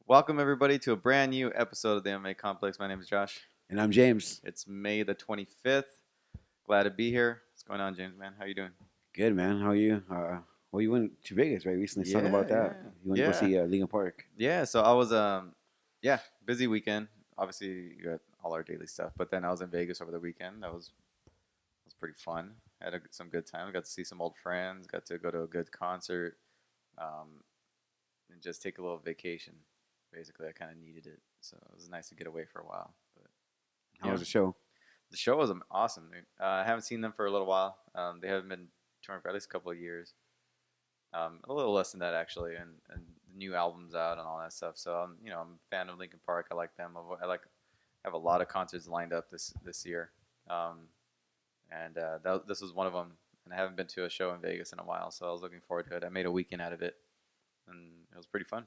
Welcome everybody to a brand new episode of the MMA Complex. My name is Josh. And I'm James. It's May the 25th. Glad to be here. What's going on, James, man? How you doing? Good, man. How are you? Well, you went to Vegas, right? Recently. Talk about that. You went to go see Lincoln Park. Yeah, so I was busy weekend. Obviously, you got all our daily stuff, but then I was in Vegas over the weekend. That was pretty fun. Had some good time. Got to see some old friends. Got to go to a good concert, and just take a little vacation. Basically, I kind of needed it, so it was nice to get away for a while. But How was the show? The show was awesome. Dude. I haven't seen them for a little while. They haven't been touring for at least a couple of years. A little less than that actually, and the new albums out and all that stuff. So I'm a fan of Linkin Park. I like them. Have a lot of concerts lined up this year, and this was one of them. And I haven't been to a show in Vegas in a while, so I was looking forward to it. I made a weekend out of it, and it was pretty fun.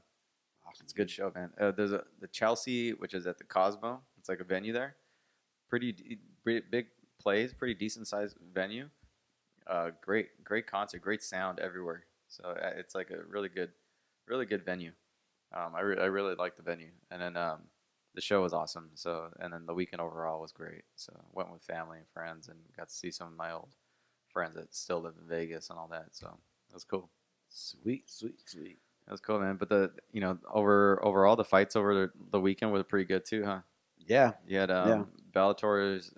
Awesome. It's a good show, man. There's the Chelsea, which is at the Cosmo. It's like a venue there. Pretty big place, pretty decent sized venue. Great concert, great sound everywhere. So it's like a really good venue. I really liked the venue, and then the show was awesome. So and then the weekend overall was great. So went with family and friends, and got to see some of my old friends that still live in Vegas and all that. So it was cool. Sweet. It was cool, man. But overall the fights over the weekend were pretty good too, huh? Yeah. You had Yeah. Bellator's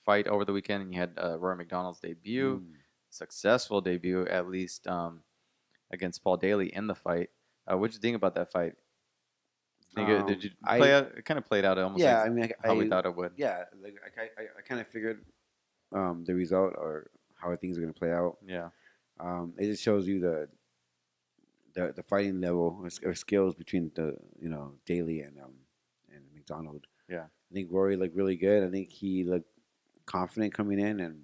fight over the weekend, and you had Rory McDonald's debut, successful debut at least against Paul Daly in the fight. What did you think about that fight? Did you play out? It kind of played out almost Yeah, like I mean, how we thought it would. Yeah, like I kind of figured the result or how things are going to play out. Yeah, It just shows you the fighting level or skills between the Daly and McDonald. yeah, I think Rory looked really good. I think he looked confident coming in and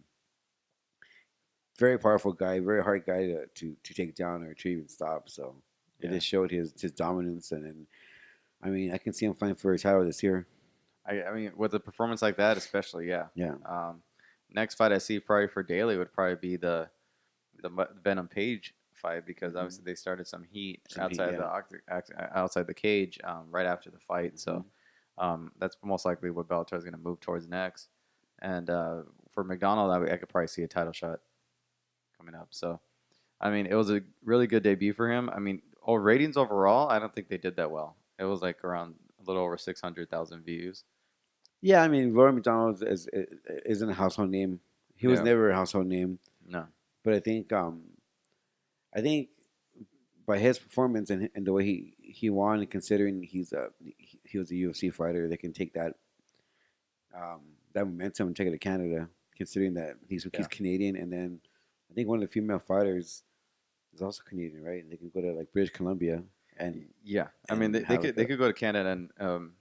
very powerful guy, very hard guy to take down or to even stop. So it yeah. just showed his dominance, and I mean I can see him fighting for his title this year. I mean, with a performance like that, especially, yeah. Yeah. Next fight I see probably for Daly would probably be the Venom Page fight, because obviously they started some heat outside outside the cage right after the fight. So that's most likely what Bellator is going to move towards next. And for McDonald, I could probably see a title shot coming up. So, I mean, it was a really good debut for him. I mean, ratings overall, I don't think they did that well. It was like around a little over 600,000 views. Yeah, I mean Rory McDonald isn't a household name. He was Yeah. never a household name, No. but I think by his performance and the way he won, considering he was a UFC fighter, they can take that that momentum and take it to Canada, considering that he's Canadian, and then I think one of the female fighters is also Canadian, right? They can go to like British Columbia and Yeah. I mean, they could go to Canada and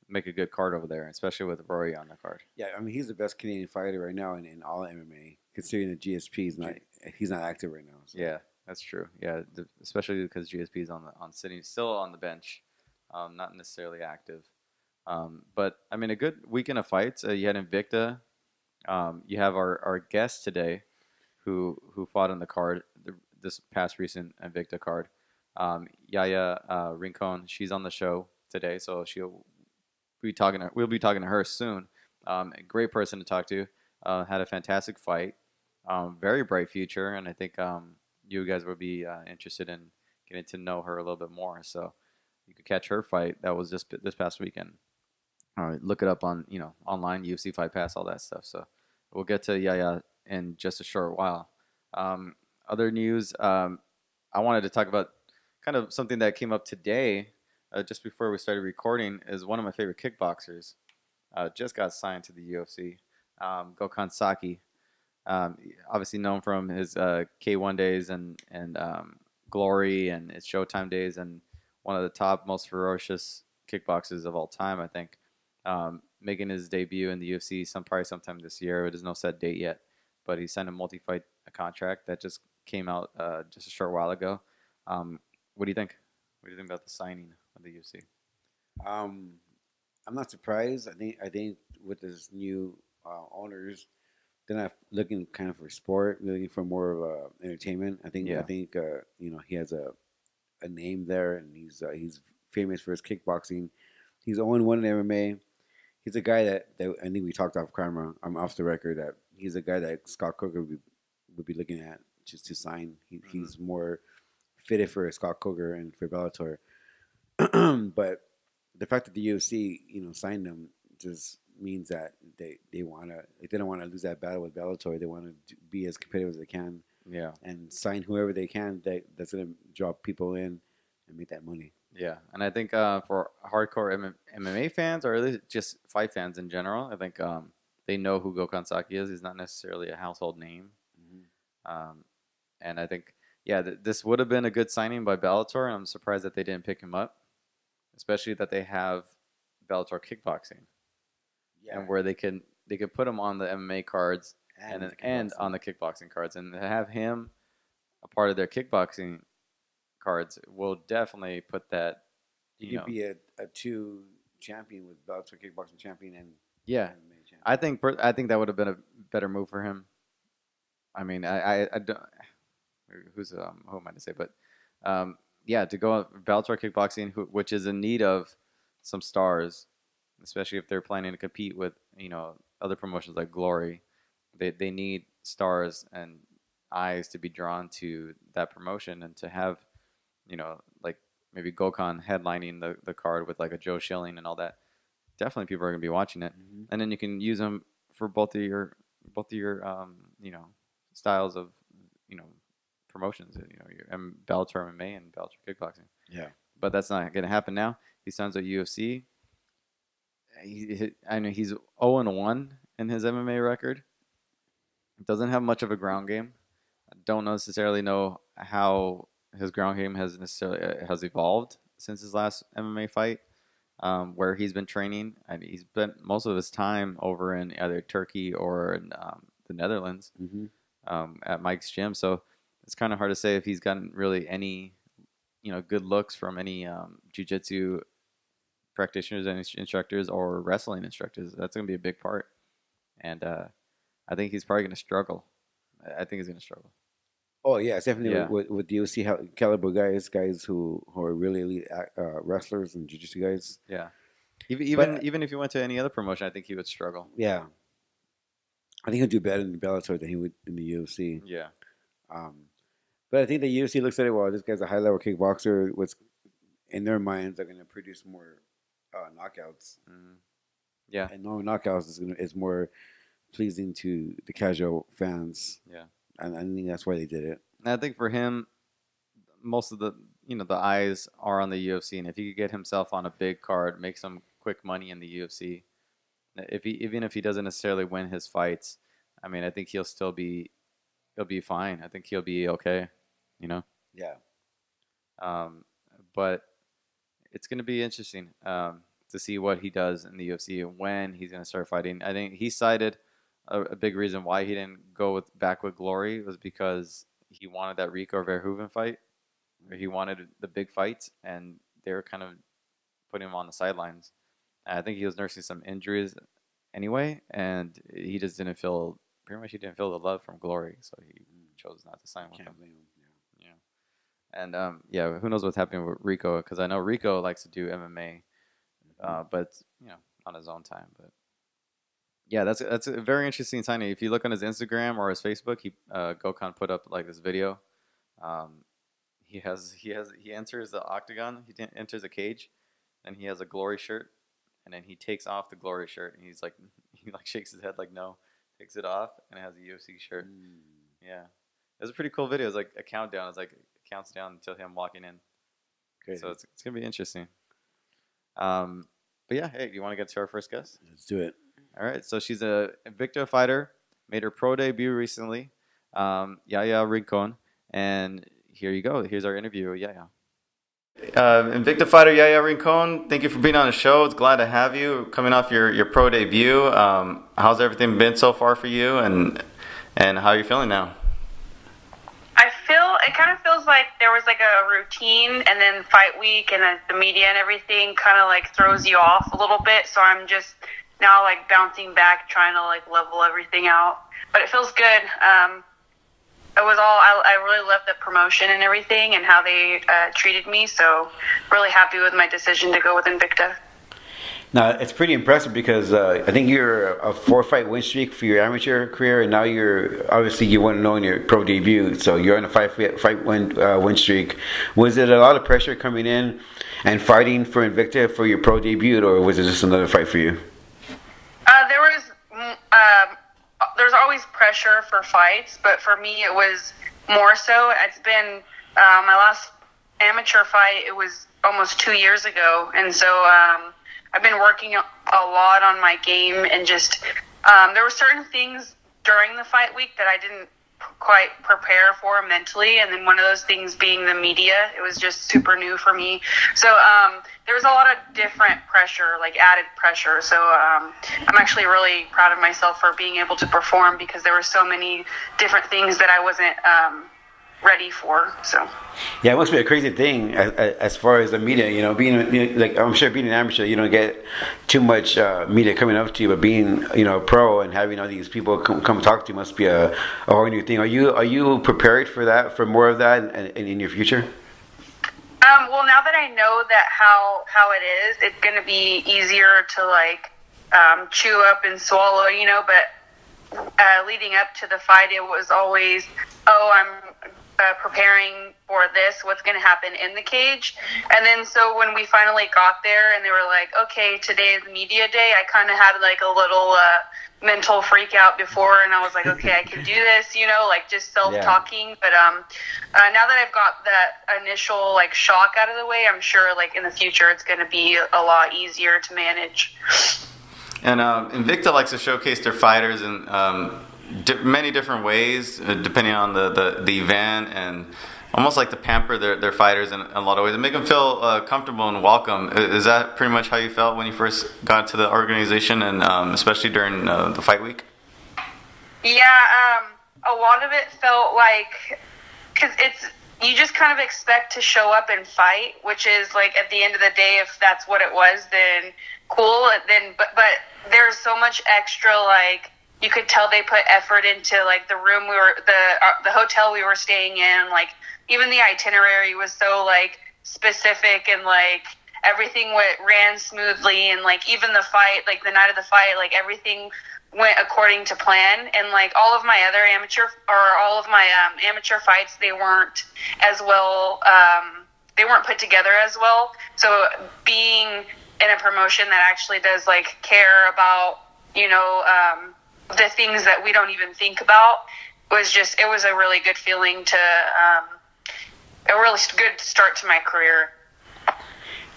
make a good card over there, especially with Rory on the card. yeah, I mean he's the best Canadian fighter right now in all MMA, considering the GSP is not he's not active right now. So. Yeah, that's true. Yeah, especially because GSP is sitting still on the bench, not necessarily active. But I mean, a good weekend of fights. You had Invicta. You have our guest today, who fought on the card, this past recent Invicta card. YAYA Rincon. She's on the show today, so we'll be talking to her soon. A great person to talk to. Had a fantastic fight. Very bright future, and I think you guys will be interested in getting to know her a little bit more. So you could catch her fight. That was just this past weekend. Look it up on online, UFC Fight Pass, all that stuff. So we'll get to Yaya in just a short while. Other news, I wanted to talk about kind of something that came up today, just before we started recording, is one of my favorite kickboxers. Just got signed to the UFC, Gokhan Saki. Obviously known from his K1 days and Glory and his Showtime days, and one of the top, most ferocious kickboxers of all time, I think. Making his debut in the UFC probably sometime this year. There's no set date yet, but he signed a multi-fight contract that just came out just a short while ago. What do you think? What do you think about the signing of the UFC? I'm not surprised. I think with this new owners, they're not looking kind of for sport. They're looking for more of entertainment. I think he has a name there, and he's famous for his kickboxing. He's 0-1 in MMA. He's a guy that I think we talked off camera. I'm off the record that he's a guy that Scott Coker would be looking at just to sign. He's more fitted for Scott Coker and for Bellator. But the fact that the UFC, signed him just means that they want to, they don't want to lose that battle with Bellator. They want to be as competitive as they can. Yeah. And sign whoever they can that's going to draw people in and make that money. Yeah, and I think for hardcore MMA fans, or at least just fight fans in general, I think they know who Gokhan Saki is. He's not necessarily a household name. And I think, this would have been a good signing by Bellator, and I'm surprised that they didn't pick him up, especially that they have Bellator kickboxing, and where they could put him on the MMA cards and on the kickboxing cards, and have him a part of their kickboxing cards will definitely put that. You could be a 2 champion with Bellator kickboxing champion and MMA champion. I think that would have been a better move for him. I mean, I don't. Who am I to say? But to go Bellator kickboxing, which is in need of some stars, especially if they're planning to compete with other promotions like Glory. They need stars and eyes to be drawn to that promotion, and to have like maybe Gokhan headlining the card with like a Joe Schilling and all that. Definitely people are going to be watching it. And then you can use them for both of your styles of promotions, your Bellator MMA and Bellator kickboxing. Yeah. But that's not going to happen now. He signs with UFC. I know he's 0-1 in his MMA record. Doesn't have much of a ground game. I don't necessarily know how his ground game has evolved since his last MMA fight, where he's been training. I mean, he's spent most of his time over in either Turkey or in, the Netherlands, at Mike's gym. So it's kind of hard to say if he's gotten really any, good looks from any jiu-jitsu practitioners and instructors or wrestling instructors. That's going to be a big part. And I think he's probably going to struggle. I think he's going to struggle. Oh yeah, it's definitely with the UFC caliber guys who are really elite wrestlers and jiu-jitsu guys. Yeah, even if he went to any other promotion, I think he would struggle. Yeah, I think he'll do better in Bellator than he would in the UFC. Yeah, but I think the UFC looks at it. Well, this guy's a high-level kickboxer. What's in their minds are going to produce more knockouts. Yeah, and no knockouts is more pleasing to the casual fans. Yeah. And I think that's why they did it. And I think for him, most of the the eyes are on the UFC, and if he could get himself on a big card, make some quick money in the UFC, even if he doesn't necessarily win his fights, I mean, I think he'll be fine. I think he'll be okay. Yeah. But it's going to be interesting to see what he does in the UFC and when he's going to start fighting. I think he cited a big reason why he didn't go back with Glory was because he wanted that Rico Verhoeven fight, or he wanted the big fights, and they were kind of putting him on the sidelines. And I think he was nursing some injuries anyway, and he just didn't feel the love from Glory, so he chose not to sign with them. Yeah. And who knows what's happening with Rico? Because I know Rico likes to do MMA, but on his own time, but. Yeah, that's a very interesting signing. If you look on his Instagram or his Facebook, Gokhan put up like this video. He enters the octagon. He enters a cage, and he has a Glory shirt, and then he takes off the Glory shirt, and he shakes his head like no, takes it off, and it has a UFC shirt. Yeah, it was a pretty cool video. It's like a countdown. It's like it counts down until him walking in. Crazy. So it's gonna be interesting. But yeah, hey, do you want to get to our first guest? Let's do it. All right, so she's a Invicta fighter, made her pro debut recently, YAYA Rincon, and here you go. Here's our interview with YAYA. Invicta fighter YAYA Rincon, thank you for being on the show. It's glad to have you coming off your pro debut. How's everything been so far for you, and how are you feeling now? It kind of feels like there was like a routine, and then fight week and the media and everything kind of like throws you off a little bit. So I'm just now like bouncing back, trying to like level everything out. But it feels good. was all, I really loved the promotion and everything and how they treated me. So really happy with my decision to go with Invicta. Now, it's pretty impressive because I think you're a 4-fight win streak for your amateur career, and now you want to know in your pro debut, so you're on a 5-fight win streak. Was it a lot of pressure coming in and fighting for Invicta for your pro debut, or was it just another fight for you? There's always pressure for fights, but for me it was more so. It's been my last amateur fight. It was almost 2 years ago, and so I've been working a lot on my game, and just there were certain things during the fight week that I didn't quite prepare for mentally, and then one of those things being the media. It was just super new for me, so there was a lot of different pressure, like added pressure. So I'm actually really proud of myself for being able to perform, because there were so many different things that I wasn't ready for. So yeah, it must be a crazy thing as far as the media, being like, I'm sure being an amateur, you don't get too much media coming up to you, but being a pro and having all these people come talk to you must be a whole new thing. Are you prepared for that, for more of that in your future? Well, now that I know that how it is, it's going to be easier to chew up and swallow, but leading up to the fight, it was always, I'm preparing for this, what's going to happen in the cage. And then so when we finally got there and they were like, okay, today is media day, I kind of had like a little mental freak out before, and I was like, okay, I can do this, just self-talking. Yeah. But now that I've got that initial shock out of the way, I'm sure in the future it's going to be a lot easier to manage. And Invicta likes to showcase their fighters in many different ways, depending on the event, and almost like to pamper their fighters in a lot of ways and make them feel comfortable and welcome. Is that pretty much how you felt when you first got to the organization, and especially during the fight week? Yeah, a lot of it felt like, because you just kind of expect to show up and fight, which is at the end of the day, if that's what it was, then cool. But there's so much extra, you could tell they put effort into the room the hotel we were staying in, even the itinerary was so specific, and everything ran smoothly, and even the fight, the night of the fight, everything went according to plan. And all of my amateur fights, they weren't as well, they weren't put together as well. So being in a promotion that actually does care about the things that we don't even think about, it was a really good feeling, to a really good start to my career.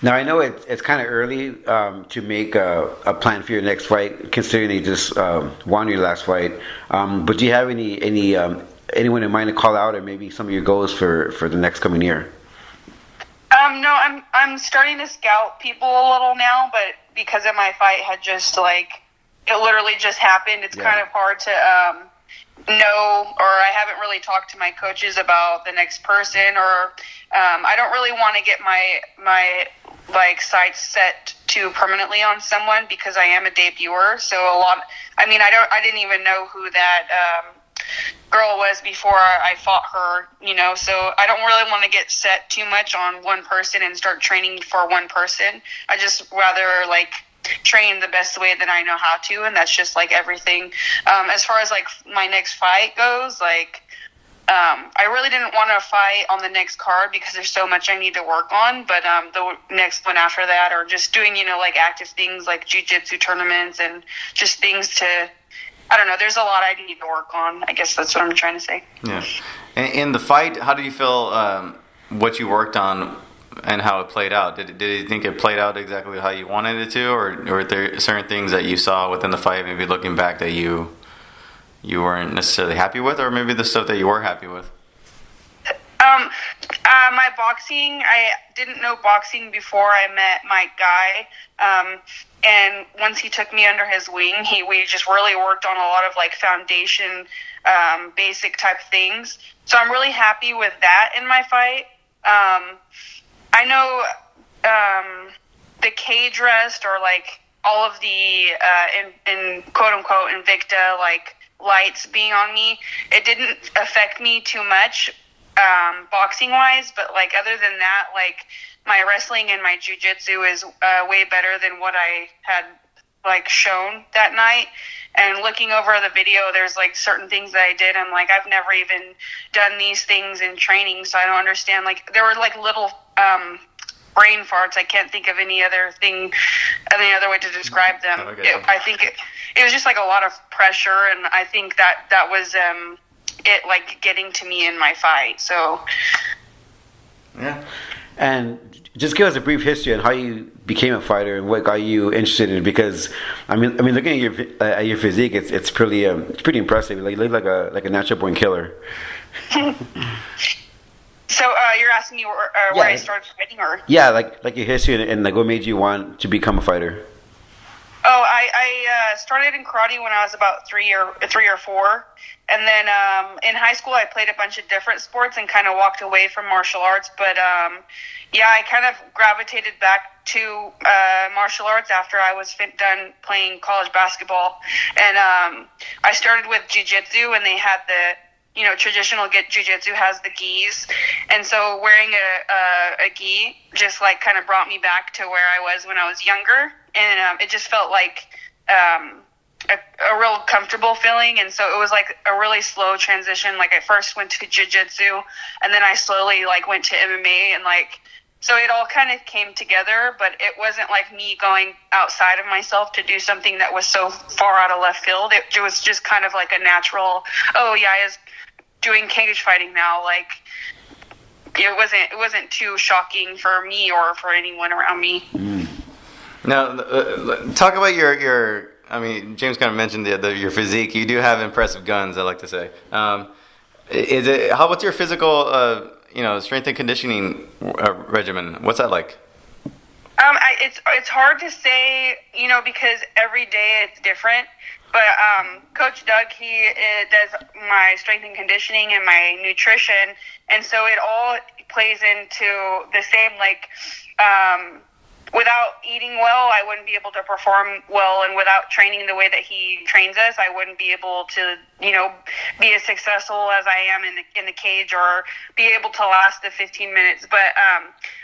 Now, I know it's kind of early to make a plan for your next fight, considering you just won your last fight. But do you have anyone in mind to call out, or maybe some of your goals for the next coming year? No, I'm starting to scout people a little now, but because of my fight had just it literally just happened, it's kind of hard to know, or I haven't really talked to my coaches about the next person, or I don't really want to get my sights set too permanently on someone, because I am a debuter. So I didn't even know who that girl was before I fought her, so I don't really want to get set too much on one person and start training for one person. I just rather train the best way that I know how to, and that's just everything. As far as my next fight goes, I really didn't want to fight on the next card because there's so much I need to work on, but the next one after that, or just doing active things like jiu-jitsu tournaments, and just things to, I don't know, there's a lot I need to work on. I guess that's what I'm trying to say. Yeah. In the fight, how do you feel what you worked on and how it played out? Did you think it played out exactly how you wanted it to, or were there certain things that you saw within the fight, maybe looking back, that you weren't necessarily happy with, or maybe the stuff that you were happy with? My boxing, I didn't know boxing before I met Mike Guy, and once he took me under his wing, we just really worked on a lot of foundation, basic type things. So I'm really happy with that in my fight. I know the cage rest, or all of the in quote unquote Invicta lights being on me, it didn't affect me too much, boxing wise. But like other than that, like my wrestling and my jiu-jitsu is way better than what I had like shown that night. And looking over the video, there's like certain things that I did. I'm like, I've never even done these things in training, so I don't understand. Like there were like little brain farts. I can't think of any other way to describe them. I think it was just like a lot of pressure, and I think that was it like getting to me in my fight. So yeah. And just give us a brief history on how you became a fighter and what got you interested in it. Because I mean, looking at your physique, it's pretty impressive. Like you look like a natural born killer. So you're asking me where I started fighting, or like your history and like what made you want to become a fighter? Oh, I started in karate when I was about 3 or 4, and then in high school I played a bunch of different sports and kind of walked away from martial arts. But I kind of gravitated back to martial arts after I was done playing college basketball, and I started with jiu-jitsu, and they had the traditional jiu-jitsu has the gis, and so wearing a gi just like kind of brought me back to where I was when I was younger. And it just felt like a real comfortable feeling. And so it was like a really slow transition. Like I first went to jiu-jitsu, and then I slowly like went to MMA, and like so it all kind of came together. But it wasn't like me going outside of myself to do something that was so far out of left field. It was just kind of like a natural. Oh yeah, I was doing cage fighting now. Like it wasn't too shocking for me or for anyone around me. Mm. Now, talk about your. I mean, James kind of mentioned your physique. You do have impressive guns, I like to say. What's your physical, strength and conditioning regimen? What's that like? It's hard to say, because every day it's different. But Coach Doug, he does my strength and conditioning and my nutrition, and so it all plays into the same, like, without eating well, I wouldn't be able to perform well, and without training the way that he trains us, I wouldn't be able to, be as successful as I am in the cage, or be able to last the 15 minutes. But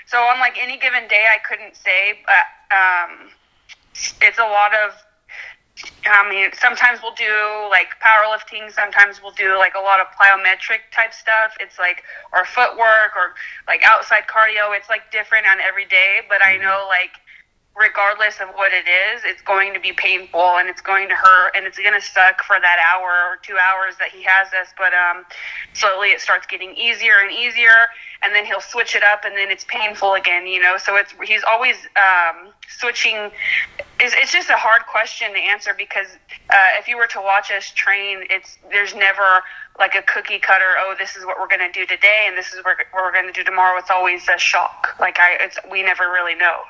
so on like any given day, I couldn't say, but it's a lot of. Sometimes we'll do like powerlifting. Sometimes we'll do like a lot of plyometric type stuff. It's like our footwork or like outside cardio. It's like different on every day, but I know like regardless of what it is, it's going to be painful and it's going to hurt and it's going to suck for that hour or 2 hours that he has us. But slowly it starts getting easier and easier, and then he'll switch it up, and then it's painful again, So he's always switching. It's just a hard question to answer, because if you were to watch us train, there's never like a cookie cutter. Oh, this is what we're going to do today, and this is what we're going to do tomorrow. It's always a shock. Like we never really know.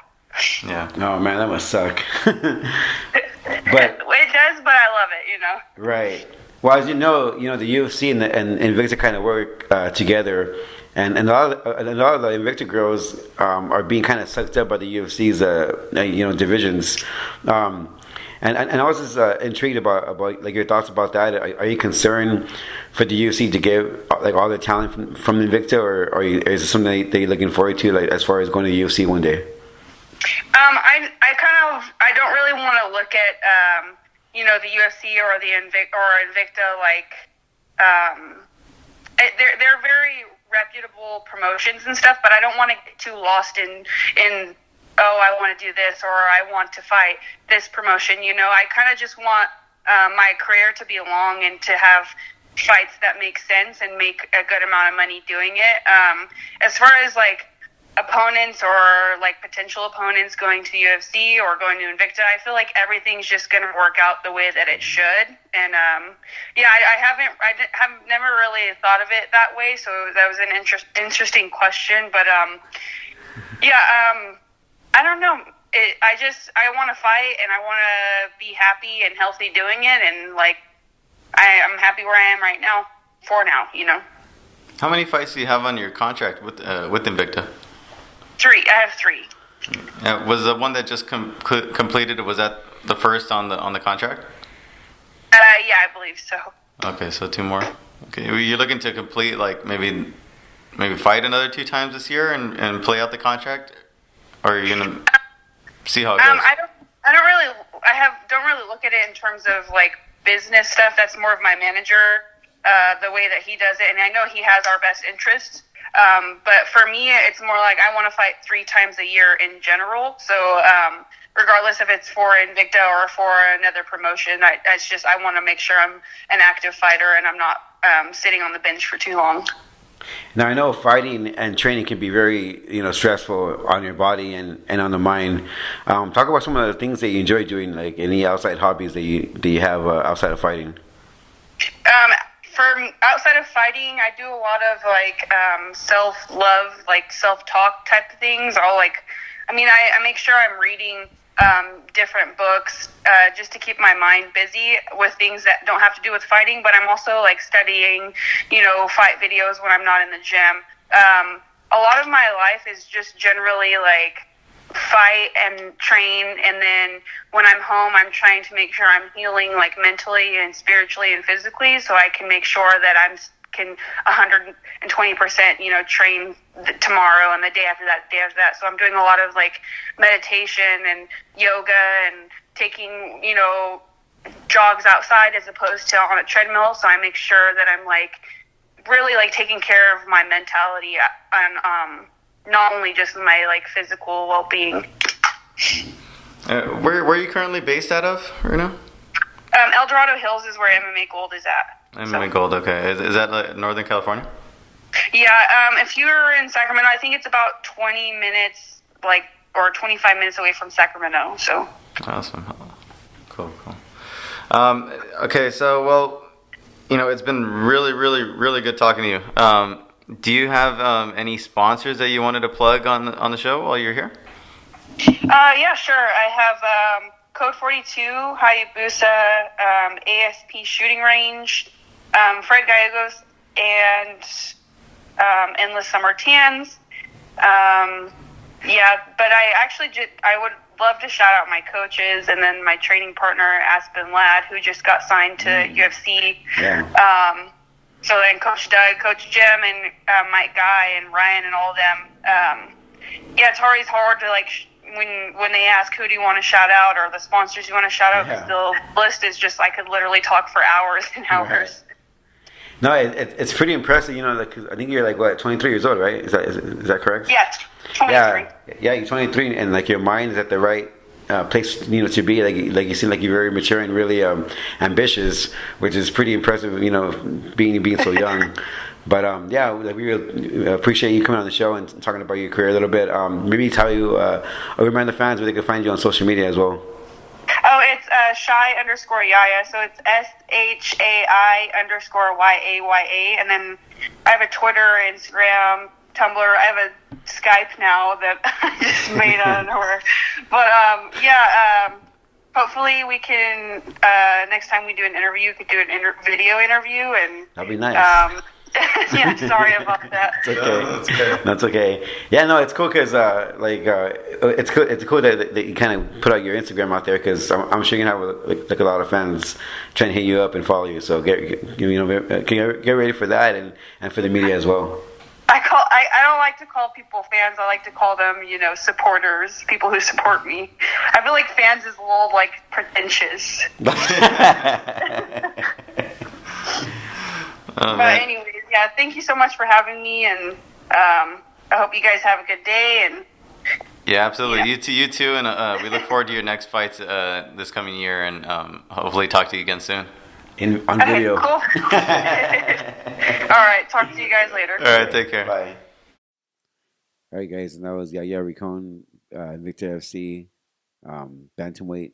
Yeah. Oh man, that must suck. But it does, but I love it. Right. Well, as you know, the UFC and Invicta kind of work together, and a lot of the Invicta girls are being kind of sucked up by the UFC's divisions. And I was just intrigued about like your thoughts about that. Are you concerned for the UFC to give like all the talent from Invicta, or is it something that you're looking forward to, like as far as going to the UFC one day? I don't really want to look at the UFC or the Invicta like they're very reputable promotions and stuff, but I don't want to get too lost in I want to do this, or I want to fight this promotion. I kind of just want my career to be long and to have fights that make sense and make a good amount of money doing it. As far as like opponents or like potential opponents going to the UFC or going to Invicta, I feel like everything's just going to work out the way that it should. And I have never really thought of it that way, so that was an interesting question. But I don't know. I want to fight, and I want to be happy and healthy doing it, and like I'm happy where I am right now. For now, How many fights do you have on your contract with Invicta? 3. I have 3. Was the one that just completed? Was that the first on the contract? Yeah, I believe so. Okay, so 2 more. Okay, you're looking to complete like maybe fight another 2 times this year and play out the contract, or are you gonna see how it goes? Don't really look at it in terms of like business stuff. That's more of my manager, the way that he does it, and I know he has our best interests. But for me, it's more like I want to fight 3 times a year in general. So regardless if it's for Invicta or for another promotion, I want to make sure I'm an active fighter and I'm not sitting on the bench for too long. Now I know fighting and training can be very, stressful on your body and on the mind. Talk about some of the things that you enjoy doing, like any outside hobbies that you have outside of fighting. For outside of fighting, I do a lot of like self-love, like self-talk type of things. I make sure I'm reading different books just to keep my mind busy with things that don't have to do with fighting. But I'm also like studying, fight videos when I'm not in the gym. A lot of my life is just generally like fight and train, and then when I'm home I'm trying to make sure I'm healing like mentally and spiritually and physically, so I can make sure that I can 120% train tomorrow and the day after that. So I'm doing a lot of like meditation and yoga and taking jogs outside as opposed to on a treadmill, so I make sure that I'm like really like taking care of my mentality and not only just my like physical well-being. Where are you currently based out of right now? El Dorado Hills is where MMA Gold is at. MMA Gold, okay. Is that like Northern California? Yeah, if you're in Sacramento, I think it's about 20 minutes, or 25 minutes away from Sacramento. So. Awesome. Cool. Okay, so well, it's been really, really, really good talking to you. Do you have any sponsors that you wanted to plug on the show while you're here? Yeah, sure. I have Code 42, Hayabusa, ASP Shooting Range, Fred Gallegos, and Endless Summer Tans. Yeah, but I would love to shout out my coaches and then my training partner, Aspen Ladd, who just got signed to UFC. Yeah. So then Coach Doug, Coach Jim, and Mike Guy, and Ryan, and all of them. Yeah, it's always hard to like when they ask who do you want to shout out or the sponsors you want to shout out, because the list is just I could literally talk for hours and hours. Right. No, it's pretty impressive. I think you're like what, 23 years old, right? Is that correct? Yeah, 23. Yeah, you're 23, and like your mind is at the right place, to be. Like you seem like you're very mature and really ambitious, which is pretty impressive. Being so young. But yeah, we really appreciate you coming on the show and talking about your career a little bit. Maybe tell you, remind the fans where they can find you on social media as well. Oh, it's Shai_YAYA. So it's SHAI_YAYA. And then I have a Twitter, Instagram, Tumblr. I have a Skype now that I just made out of nowhere. But hopefully we can, next time we do an interview, we could do a video interview. And that'd be nice. Yeah, sorry about that. It's okay. That's okay. Yeah, no, it's cool because it's cool that you kind of put out your Instagram out there, because I'm sure you have like a lot of fans trying to hit you up and follow you. So get ready for that and for the media as well. I don't like to call people fans. I like to call them, supporters, people who support me. I feel like fans is a little like pretentious. But anyways, yeah, thank you so much for having me, and I hope you guys have a good day. And yeah, absolutely. Yeah. You too, and we look forward to your next fights this coming year, and hopefully talk to you again soon. On video. Cool. All right, talk to you guys later. All right, take care. Bye. All right, guys, and that was YAYA Rincon, Invicta FC, bantamweight.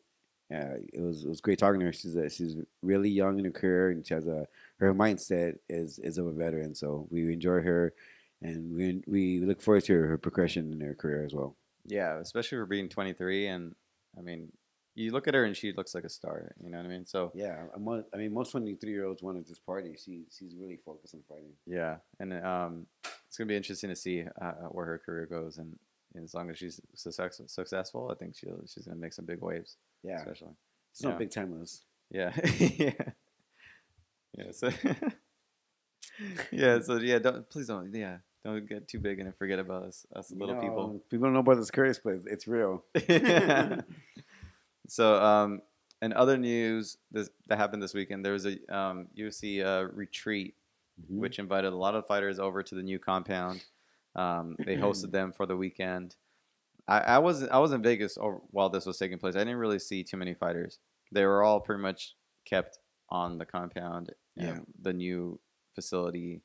It was great talking to her. She's really young in her career, and she has her mindset is of a veteran. So we enjoy her, and we look forward to her progression in her career as well. Yeah, especially for being 23, and I mean, you look at her and she looks like a star. You know what I mean? So yeah, most 23-year-olds want to just party. She's really focused on fighting. Yeah, and it's gonna be interesting to see where her career goes, and as long as she's successful, I think she's gonna make some big waves. Yeah, especially. it's not big time loss. Yeah. Yeah. Yeah. So yeah. So yeah. Please don't. Yeah. Don't get too big and forget about us little people. People don't know about this curse, but it's real. So in other news that happened this weekend, there was a UFC retreat, which invited a lot of fighters over to the new compound. They hosted them for the weekend. I was in Vegas while this was taking place. I didn't really see too many fighters. They were all pretty much kept on the compound and the new facility.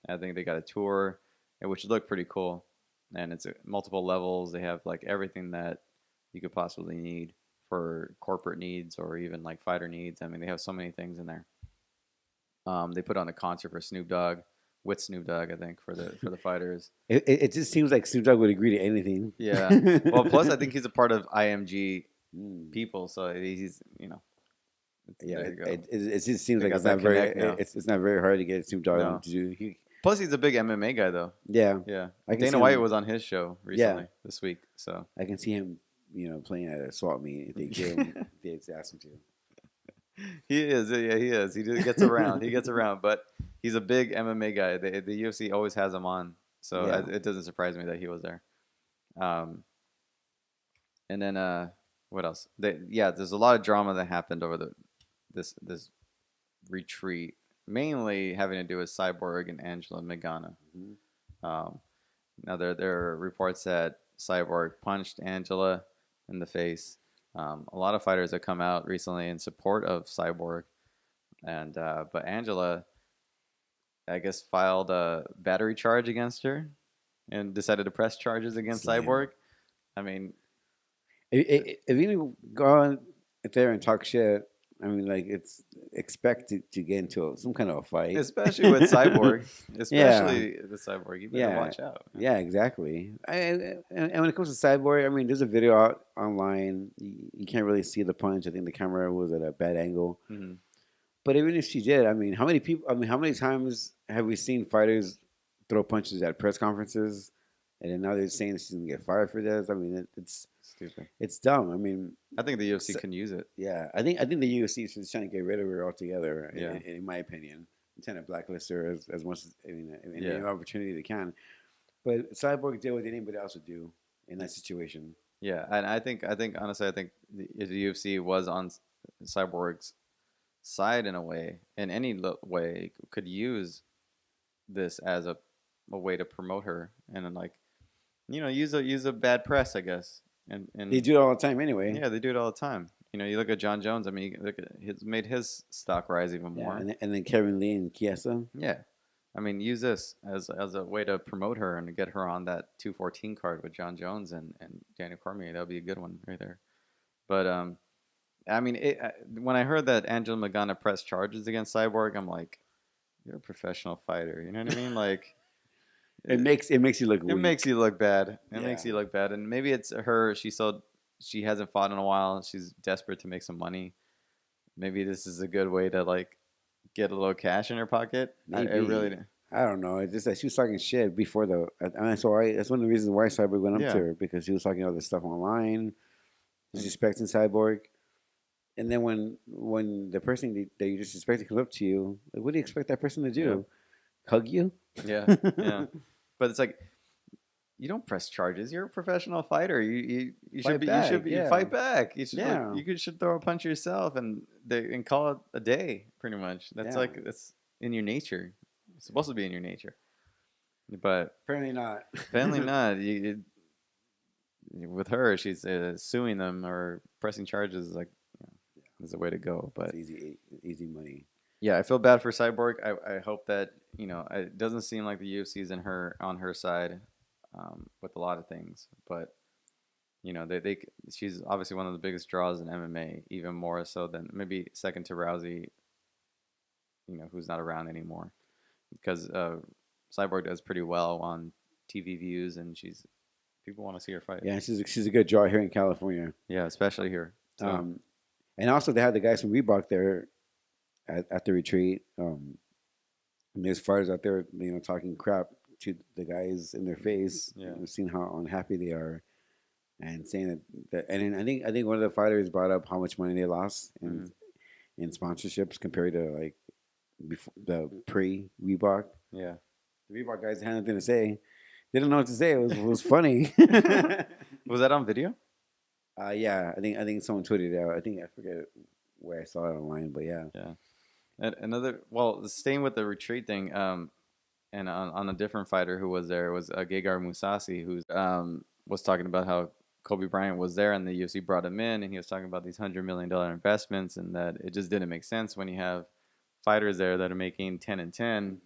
I think they got a tour, which looked pretty cool. And it's multiple levels. They have like everything that you could possibly need for corporate needs or even like fighter needs. I mean, they have so many things in there. They put on a concert for Snoop Dogg with Snoop Dogg, I think, for the fighters. It just seems like Snoop Dogg would agree to anything. Yeah. Well, plus I think he's a part of IMG people, so he's Yeah, it just seems like it's not very hard to get Snoop Dogg to do. Plus, he's a big MMA guy, though. Yeah, yeah. Dana White was on his show recently this week, so I can see him, playing at a swap meet if they give him, if they ask him to. He is, yeah, he is. He just gets around. He gets around, but he's a big MMA guy. The UFC always has him on, so it doesn't surprise me that he was there. And then what else? There's a lot of drama that happened over this retreat, mainly having to do with Cyborg and Angela Magana. Now there are reports that Cyborg punched Angela in the face. A lot of fighters have come out recently in support of Cyborg, and but Angela, I guess, filed a battery charge against her and decided to press charges against Cyborg. I mean, if you go on there and talk shit, I mean, like, it's expected to get into some kind of a fight, especially with Cyborg. Especially with Cyborg, you better watch out. Yeah, exactly. And when it comes to Cyborg, I mean, there's a video out online. You can't really see the punch. I think the camera was at a bad angle. But even if she did, I mean, how many times have we seen fighters throw punches at press conferences, and then now they're saying she's gonna get fired for this? I mean, it's stupid. It's dumb. I mean, I think the UFC can use it. Yeah, I think the UFC is just trying to get rid of her altogether. Yeah. In my opinion, I'm trying to blacklist her as much as any opportunity they can. But Cyborg did what anybody else would do in that situation. Yeah, and I think honestly, the UFC was on Cyborg's side in a way, in any way, could use this as a way to promote her and then, like, use a bad press, I guess. And they do it all the time anyway. Yeah, they do it all the time. You look at John Jones. I mean, look at it's made his stock rise even more. And then Kevin Lee and Chiesa. Yeah, I mean, use this as a way to promote her and to get her on that 214 card with John Jones and Daniel Cormier. That would be a good one right there. But I mean, when I heard that Angela Magana pressed charges against Cyborg, I'm like, you're a professional fighter. You know what I mean? Like. It makes you look weak. It makes you look bad. It makes you look bad. And maybe it's her. She hasn't fought in a while. She's desperate to make some money. Maybe this is a good way to, like, get a little cash in her pocket. I don't know. It's just that she was talking shit before that's one of the reasons why Cyborg went up to her, because she was talking all this stuff online, disrespecting Cyborg. And then when the person that you disrespected comes up to you, like, what do you expect that person to do? Yeah. Hug you? Yeah, yeah. But it's like, you don't press charges. You're a professional fighter. You should fight back. You should throw a punch yourself and call it a day. Pretty much. That's in your nature. It's supposed to be in your nature. But apparently not. Apparently not. With her, she's suing them or pressing charges. Is is a way to go. But it's easy money. Yeah, I feel bad for Cyborg. I hope that it doesn't seem like the UFC's on her side with a lot of things, but she's obviously one of the biggest draws in MMA, even more so than maybe second to Rousey, who's not around anymore, because Cyborg does pretty well on TV views, and people want to see her fight. Yeah, she's a good draw here in California. Yeah, especially here. So. And also they had the guys from Reebok there at the retreat. And there's fighters out there, talking crap to the guys in their face, seeing how unhappy they are, and saying that. And I think one of the fighters brought up how much money they lost, and in sponsorships compared to like before the pre Reebok. Yeah. The Reebok guys had nothing to say. They didn't know what to say. It was funny. Was that on video? Yeah, I think someone tweeted it out. I forget where I saw it online, but yeah. Yeah. And another, well, staying with the retreat thing, and on a different fighter who was there was Gegard Mousasi, who was talking about how Kobe Bryant was there and the UFC brought him in, and he was talking about these $100 million investments, and that it just didn't make sense when you have fighters there that are making 10 and 10,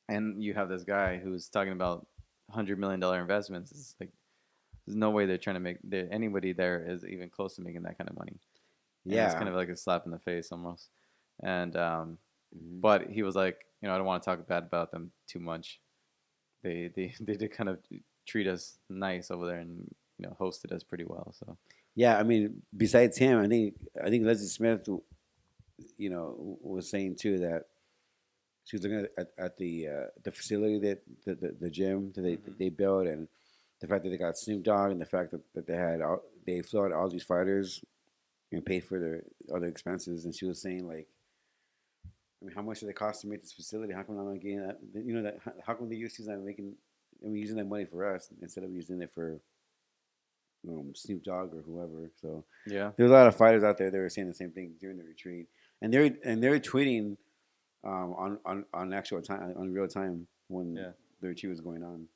and you have this guy who's talking about $100 million investments. It's like there's no way they're trying to make anybody there is even close to making that kind of money. And Yeah, it's kind of like a slap in the face almost. And but he was like, I don't want to talk bad about them too much. They did kind of treat us nice over there and hosted us pretty well. So yeah. I mean, besides him, I think Leslie Smith, was saying too that she was looking at the facility that the gym that they built, and the fact that they got Snoop Dogg, and the fact that they flew out all these fighters and paid for their other expenses. And she was saying like, I mean, how much did it cost to make this facility? How come I'm not getting that? How come the UFC's not using that money for us instead of using it for Snoop Dogg or whoever? So yeah, there's a lot of fighters out there that were saying the same thing during the retreat, and they're tweeting on actual time, on real time when the retreat was going on.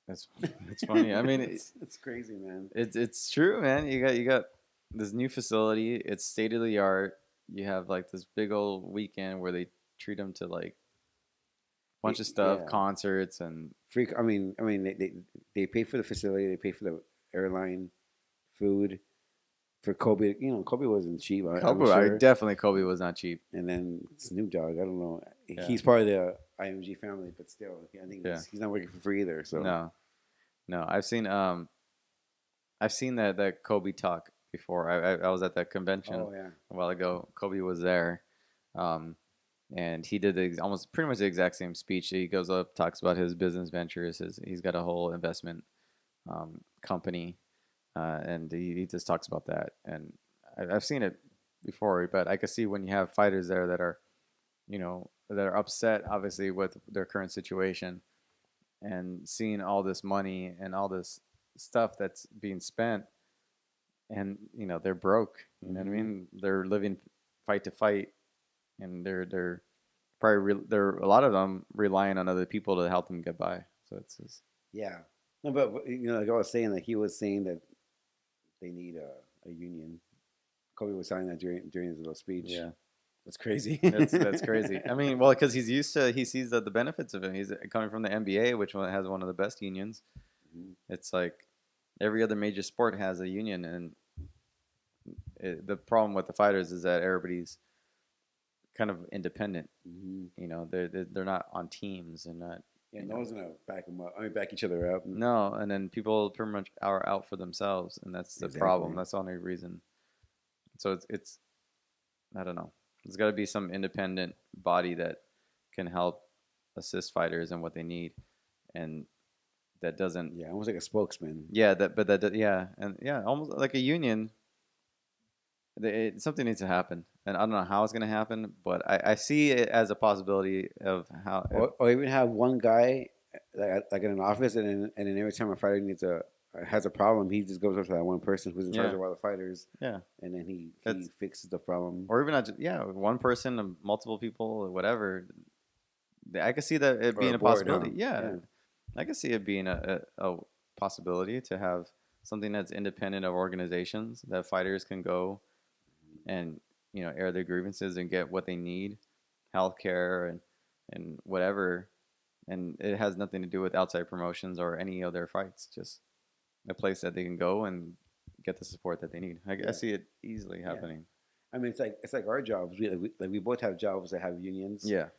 That's funny. I mean, it's crazy, man. It's true, man. You got this new facility. It's state of the art. You have like this big old weekend where they treat them to like a bunch of stuff, concerts and free. I mean, they pay for the facility. They pay for the airline, food. For Kobe, Kobe wasn't cheap. Definitely Kobe was not cheap. And then Snoop Dogg, I don't know. Yeah. He's part of the IMG family, but still, I think he's not working for free either. So no, I've seen that Kobe talk before. I was at that convention a while ago. Kobe was there, and he did almost pretty much the exact same speech. He goes up, talks about his business ventures. He's got a whole investment company. And he just talks about that, and I've seen it before. But I can see when you have fighters there that are, that are upset, obviously, with their current situation, and seeing all this money and all this stuff that's being spent, and they're broke. You know what I mean? They're living fight to fight, and they're probably they're a lot of them relying on other people to help them get by. So it's just, yeah. No, but like I was saying, like he was saying that they need a union. Kobe was saying that during his little speech. Yeah, that's crazy. That's crazy. I mean, well, because he sees the benefits of it. He's coming from the NBA, which has one of the best unions. Mm-hmm. It's like every other major sport has a union, and the problem with the fighters is that everybody's kind of independent. Mm-hmm. They're not on teams and not. Yeah, no one's gonna back them up. Back each other up. No, and then people pretty much are out for themselves, and that's the problem. That's the only reason. So it's I don't know. There's got to be some independent body that can help assist fighters in what they need, and that doesn't. Yeah, almost like a spokesman. Yeah, almost like a union. Something needs to happen, and I don't know how it's going to happen, but I see it as a possibility of how, or even have one guy like in an office, and then every time a fighter has a problem, he just goes up to that one person who's in charge of all the fighters, and then he fixes the problem. Or even not just, one person, multiple people, or whatever. I could see that it being a possibility. Yeah, I could see it being a possibility to have something that's independent of organizations that fighters can go and air their grievances and get what they need, healthcare and whatever, and it has nothing to do with outside promotions or any of their fights. Just a place that they can go and get the support that they need. I see it easily happening. I mean, it's like our jobs. We both have jobs that have unions. Yeah.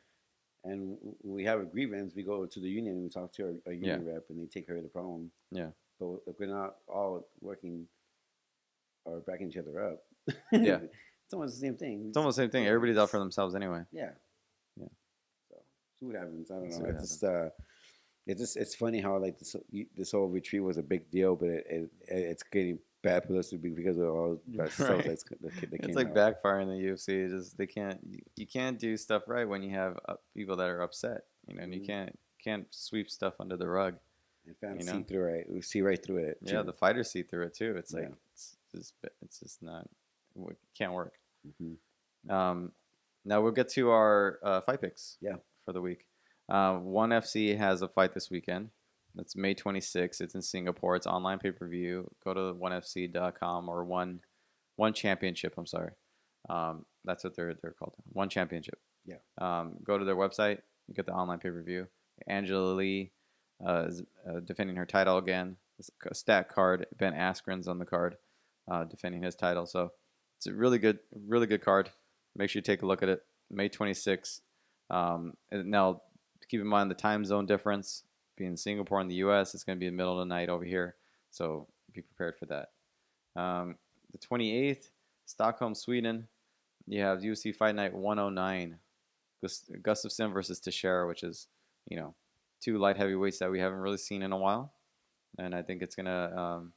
And when we have a grievance, we go to the union and we talk to a union rep, and they take care of the problem. Yeah. But if we're not all working or backing each other up, yeah, it's almost the same thing. It's almost the same thing. Everybody's out for themselves anyway. Yeah. Yeah. So see what happens. I don't know. It's funny how like this whole retreat was a big deal, but it's getting bad publicity because of all that stuff Right. that came It's like out. backfiring in the UFC. It's just they can't. You can't do stuff right when you have people that are upset. And you can't sweep stuff under the rug. And fans You know? see through it. We see right through it. Yeah, too. the fighters see through it too. It's like Yeah. it's just not. It can't work. Mhm. Now we'll get to our fight picks. Yeah. For the week. ONE FC has a fight this weekend. It's May 26th. It's in Singapore. It's online pay-per-view. Go to onefc.com or one championship. I'm sorry. That's what they're called. One championship. Yeah. Go to their website. You get the online pay-per-view. Angela Lee is defending her title again. It's a stat card. Ben Askren's on the card, defending his title. So it's a really good card. Make sure you take a look at it. May 26th. Now, keep in mind the time zone difference. Being in Singapore and the U.S., it's going to be in the middle of the night over here. So be prepared for that. The 28th, Stockholm, Sweden. You have UFC Fight Night 109. Gustafsson versus Teixeira, which is, two light heavyweights that we haven't really seen in a while. And I think it's gonna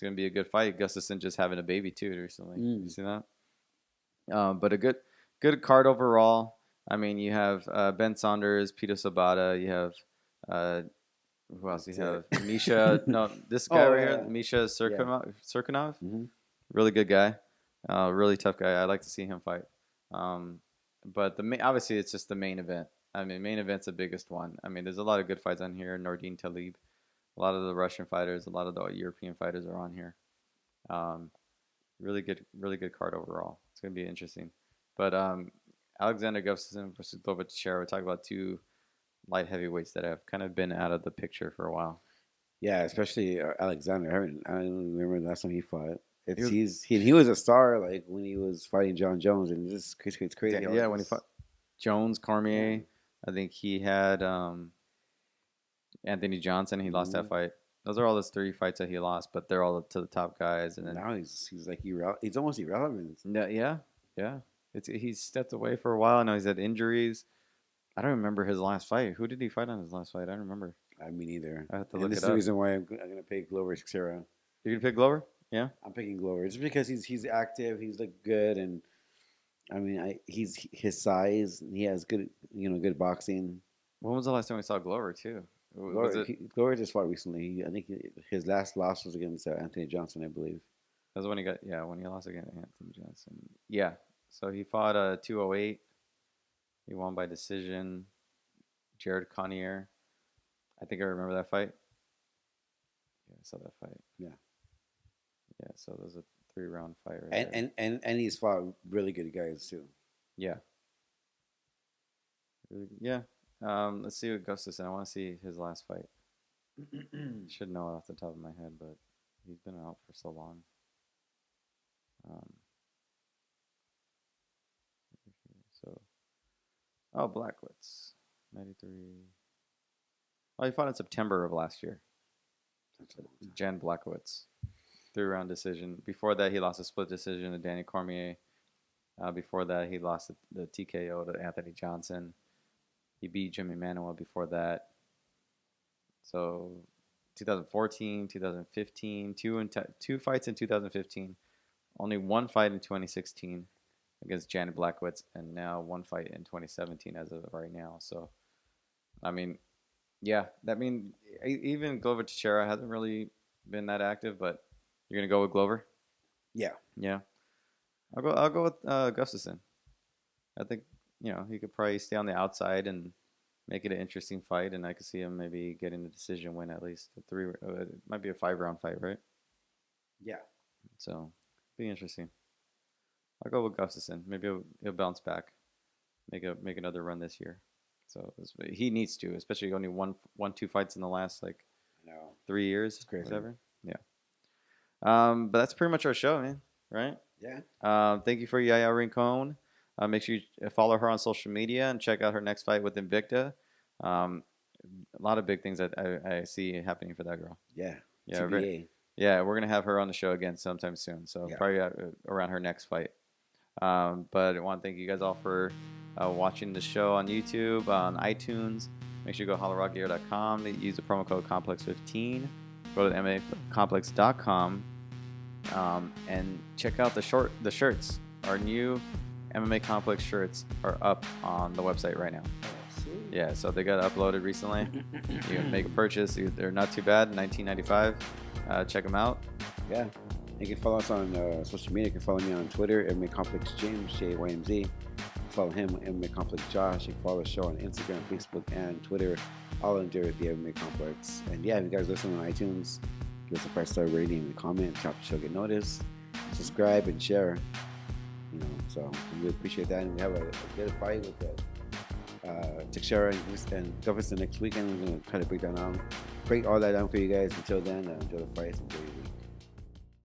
be a good fight. Gustafsson just having a baby too recently. You see that? But a good card overall. I mean, you have Ben Saunders, Peter Sabata. You have who else? You have Misha. No, this guy right here, Misha Serkinov. Mm-hmm. Really good guy. Really tough guy. I'd like to see him fight. But obviously it's just the main event. I mean, main event's the biggest one. I mean, there's a lot of good fights on here. Nordin Talib, a lot of the Russian fighters, a lot of the European fighters are on here. Really good card overall. It's gonna be interesting. But Alexander Gustafsson versus Glover Teixeira. We're talking about two light heavyweights that have kind of been out of the picture for a while. Yeah, especially Alexander. I don't remember the last time he fought. He was a star like when he was fighting John Jones, and it's crazy. Yeah, when he fought Jones, Cormier. Yeah. I think he had Anthony Johnson. He lost that fight. Those are all his 3 fights that he lost, but they're all to the top guys. And then now he's like he's almost irrelevant. Yeah. He's stepped away for a while. Now he's had injuries. I don't remember his last fight. Who did he fight on his last fight? I don't remember. I mean, either. I have to look it up. This is the reason why I'm going to pick Glover Teixeira. You're going to pick Glover? Yeah. I'm picking Glover just because he's active. He's good, and I mean, he's his size. He has good boxing. When was the last time we saw Glover too? Glover just fought recently. I think his last loss was against Anthony Johnson, I believe. That was when he lost against Anthony Johnson. Yeah. So he fought 208. He won by decision. Jared Connier. I think I remember that fight. Yeah, I saw that fight. Yeah. Yeah, so it was a 3-round fight right there. And he's fought really good guys too. Yeah. Yeah. Let's see what Gustafsson. I want to see his last fight. Should know it off the top of my head, but he's been out for so long. Blackwitz, 93. Oh, he fought in September of last year. Jan Blackwitz, 3-round decision. Before that, he lost a split decision to Danny Cormier. Before that, he lost the TKO to Anthony Johnson. He beat Jimmy Manuel before that. So 2014, 2015, two fights in 2015. Only 1 fight in 2016 against Janet Blackwitz, and now 1 fight in 2017 as of right now. So, I mean, yeah, even Glover Teixeira hasn't really been that active, but you're gonna go with Glover? Yeah. Yeah. I'll go with Gustafsson. I think he could probably stay on the outside and make it an interesting fight, and I could see him maybe getting the decision win at least. It might be a 5-round fight, right? Yeah. So, be interesting. I'll go with Gustafsson. Maybe he'll bounce back, make another run this year. So he needs to, especially only won 2 fights in the last 3 years, it's crazy. Whatever. Yeah. But that's pretty much our show, man. Right? Yeah. Thank you for YAYA Rincon. Make sure you follow her on social media and check out her next fight with Invicta. A lot of big things that I see happening for that girl. Yeah. Yeah. Yeah, we're gonna have her on the show again sometime soon. So probably around her next fight. But I want to thank you guys all for watching the show on YouTube, on iTunes. Make sure you go to hollerrockgear.com. Use the promo code Complex15. Go to themmacomplex.com. And check out the shirts. Our new MMA Complex shirts are up on the website right now. Yeah, so they got uploaded recently. You can make a purchase. They're not too bad, $19.95. Check them out. Yeah. You can follow us on social media. You can follow me on Twitter, MMA Complex James, JYMZ. Follow him, MMA Complex Josh. You can follow the show on Instagram, Facebook, and Twitter, all under the MMA Complex. And yeah, if you guys listen on iTunes, give us a 5-star rating and a comment. Help the show get noticed. Subscribe and share. So we really appreciate that. And we have a good fight with Teixeira and Gokhan next weekend. We're going to try to break all that down for you guys. Until then, enjoy the fights.